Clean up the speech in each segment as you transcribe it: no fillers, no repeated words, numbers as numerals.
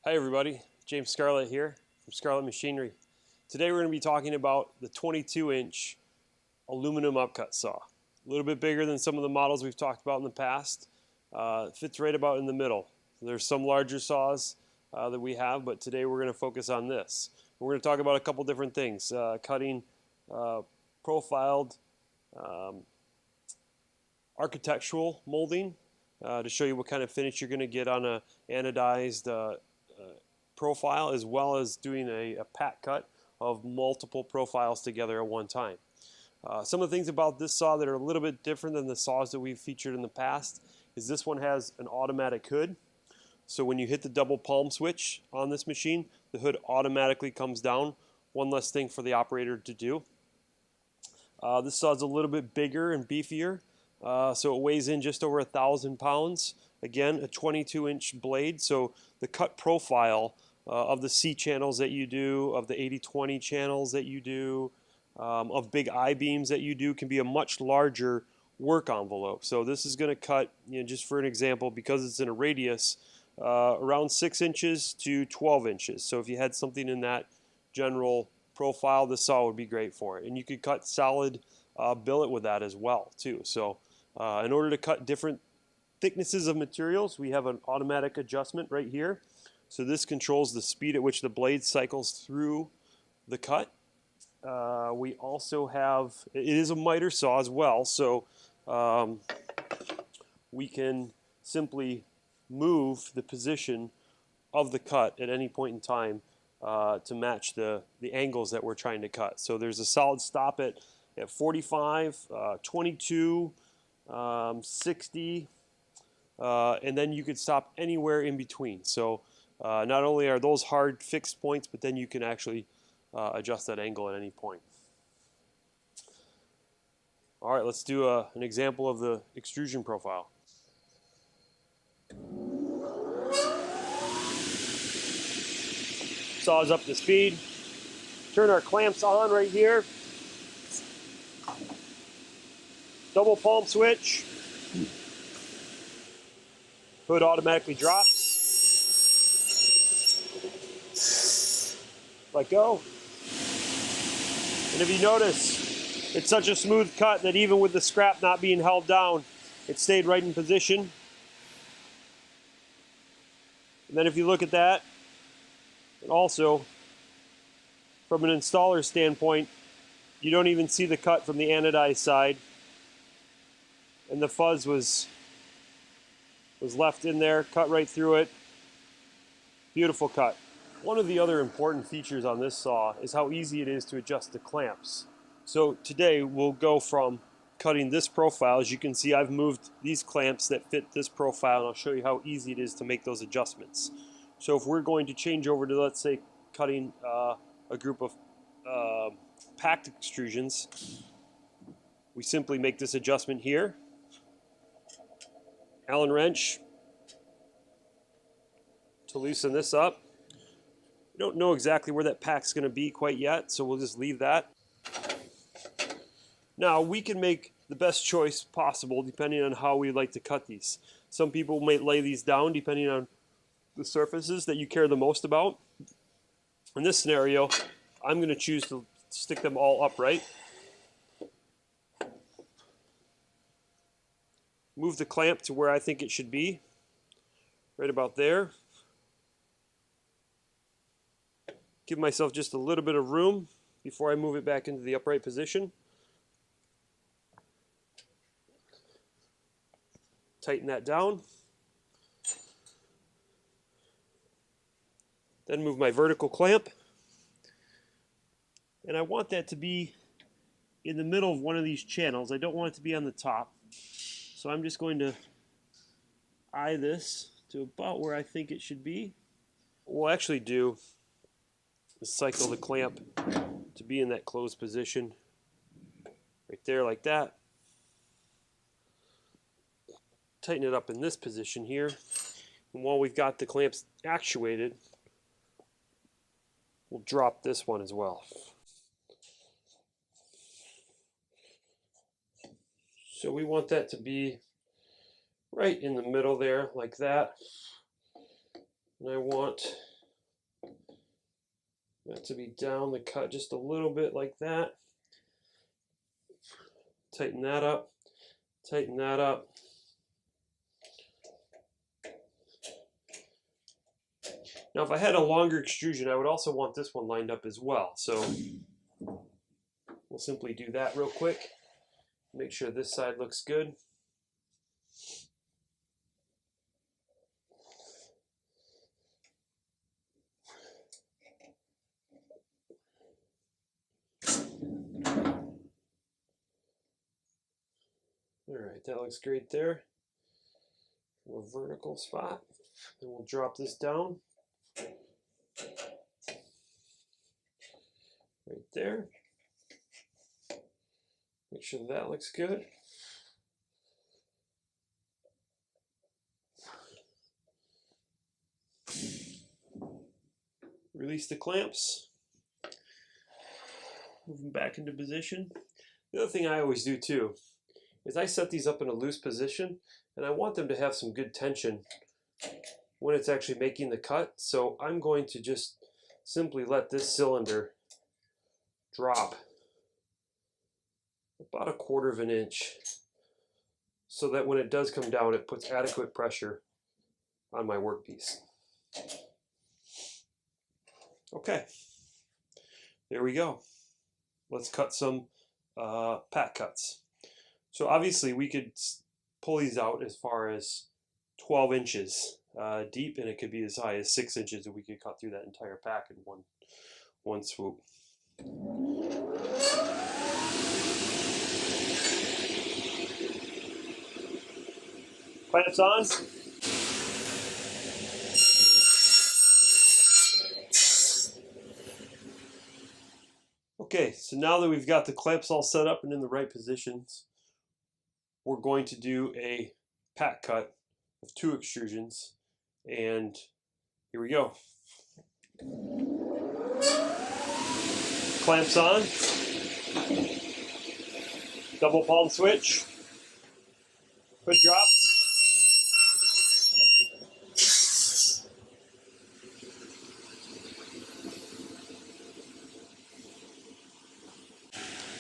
Hi everybody, James Scarlett here from Scarlett Machinery. Today we're going to be talking about the 22-inch aluminum upcut saw. A little bit bigger than some of the models we've talked about in the past. It fits right about in the middle. There's some larger saws that we have, but today we're going to focus on this. We're going to talk about a couple different things. Cutting profiled architectural molding to show you what kind of finish you're going to get on a anodized profile, as well as doing a pat cut of multiple profiles together at one time. Some of the things about this saw that are a little bit different than the saws that we've featured in the past is this one has an automatic hood. So when you hit the double palm switch on this machine, the hood automatically comes down. One less thing for the operator to do. This saw is a little bit bigger and beefier, so it weighs in just over 1,000 pounds. Again, a 22-inch blade, so the cut profile of the C channels that you do, of the 80-20 channels that you do, of big I-beams that you do can be a much larger work envelope. So this is going to cut, just for an example, because it's in a radius, around 6 inches to 12 inches. So if you had something in that general profile, this saw would be great for it. And you could cut solid billet with that as well, too. So in order to cut different thicknesses of materials, we have an automatic adjustment right here. So this controls the speed at which the blade cycles through the cut. We also have, it is a miter saw as well, so we can simply move the position of the cut at any point in time to match the angles that we're trying to cut. So there's a solid stop at 45, 22, 60, and then you could stop anywhere in between. So not only are those hard fixed points, but then you can actually adjust that angle at any point. All right, let's do an example of the extrusion profile. Saws up to speed. Turn our clamps on right here. Double palm switch. Hood automatically drops. Let go. And if you notice, it's such a smooth cut that even with the scrap not being held down, it stayed right in position. And then if you look at that, and also from an installer standpoint, you don't even see the cut from the anodized side. And the fuzz was left in there, cut right through it. Beautiful cut. One of the other important features on this saw is how easy it is to adjust the clamps. So today we'll go from cutting this profile. As you can see, I've moved these clamps that fit this profile, and I'll show you how easy it is to make those adjustments. So if we're going to change over to, let's say, cutting a group of packed extrusions, we simply make this adjustment here. Allen wrench to loosen this up. We don't know exactly where that pack's going to be quite yet, so we'll just leave that. Now, we can make the best choice possible depending on how we like to cut these. Some people may lay these down depending on the surfaces that you care the most about. In this scenario, I'm going to choose to stick them all upright. Move the clamp to where I think it should be, right about there. Give myself just a little bit of room before I move it back into the upright position. Tighten that down. Then move my vertical clamp. And I want that to be in the middle of one of these channels. I don't want it to be on the top. So I'm just going to eye this to about where I think it should be. What we'll actually do is cycle the clamp to be in that closed position right there like that. Tighten it up in this position here. And while we've got the clamps actuated, we'll drop this one as well. So we want that to be right in the middle there, like that. And I want That to be down the cut just a little bit like that. Tighten that up, tighten that up. Now if I had a longer extrusion, I would also want this one lined up as well. So we'll simply do that real quick. Make sure this side looks good. All right, that looks great there. From a vertical spot. Then we'll drop this down. Right there. Make sure that looks good. Release the clamps. Move them back into position. The other thing I always do too is I set these up in a loose position, and I want them to have some good tension when it's actually making the cut. So I'm going to just simply let this cylinder drop about 1/4 of an inch so that when it does come down, it puts adequate pressure on my workpiece. Okay, there we go. Let's cut some pat cuts. So obviously we could pull these out as far as 12 inches deep, and it could be as high as 6 inches, and we could cut through that entire pack in one swoop. Clamps on. Okay, so now that we've got the clamps all set up and in the right positions, we're going to do a pat cut of 2 extrusions, and here we go. Clamps on, double palm switch, hood drops.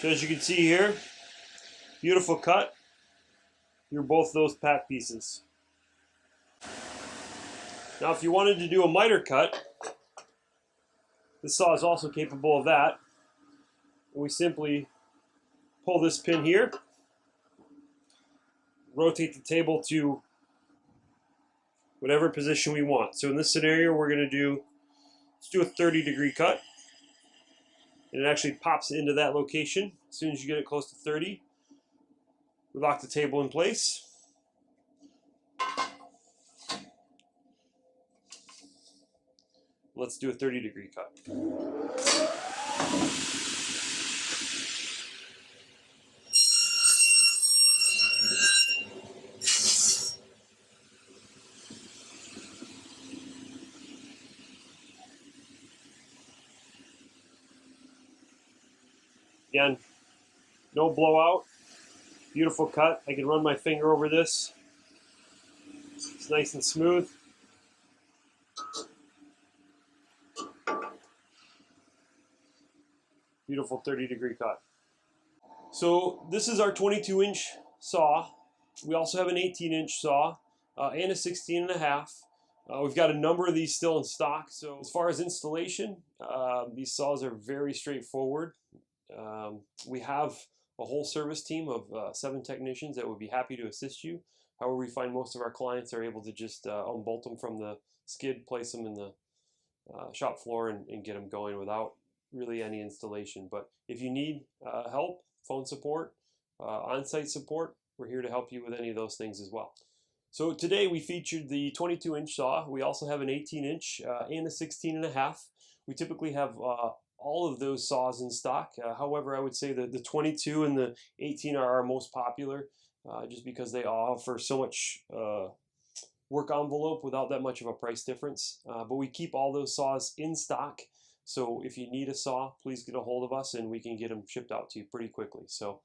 So as you can see here, beautiful cut through both those pat pieces. Now if you wanted to do a miter cut, this saw is also capable of that. We simply pull this pin here, rotate the table to whatever position we want. So in this scenario, we're going to let's do a 30-degree cut. And it actually pops into that location. As soon as you get it close to 30, we lock the table in place. Let's do a 30-degree cut. Again, no blowout, beautiful cut. I can run my finger over this. It's nice and smooth. Beautiful 30-degree cut. So this is our 22-inch saw. We also have an 18-inch saw and a 16.5. We've got a number of these still in stock. So as far as installation, these saws are very straightforward. We have a whole service team of 7 technicians that would be happy to assist you. However, we find most of our clients are able to just unbolt them from the skid, place them in the shop floor, and get them going without really any installation. But if you need help, phone support, on-site support, we're here to help you with any of those things as well. So today we featured the 22-inch saw. We also have an 18-inch and a 16.5. We typically have all of those saws in stock. However, I would say that the 22 and the 18 are our most popular just because they offer so much work envelope without that much of a price difference. But we keep all those saws in stock. So if you need a saw, please get a hold of us and we can get them shipped out to you pretty quickly. So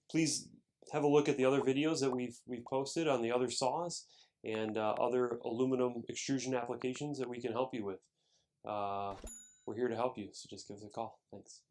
please have a look at the other videos that we've posted on the other saws and other aluminum extrusion applications that we can help you with. we're here to help you. So just give us a call. Thanks.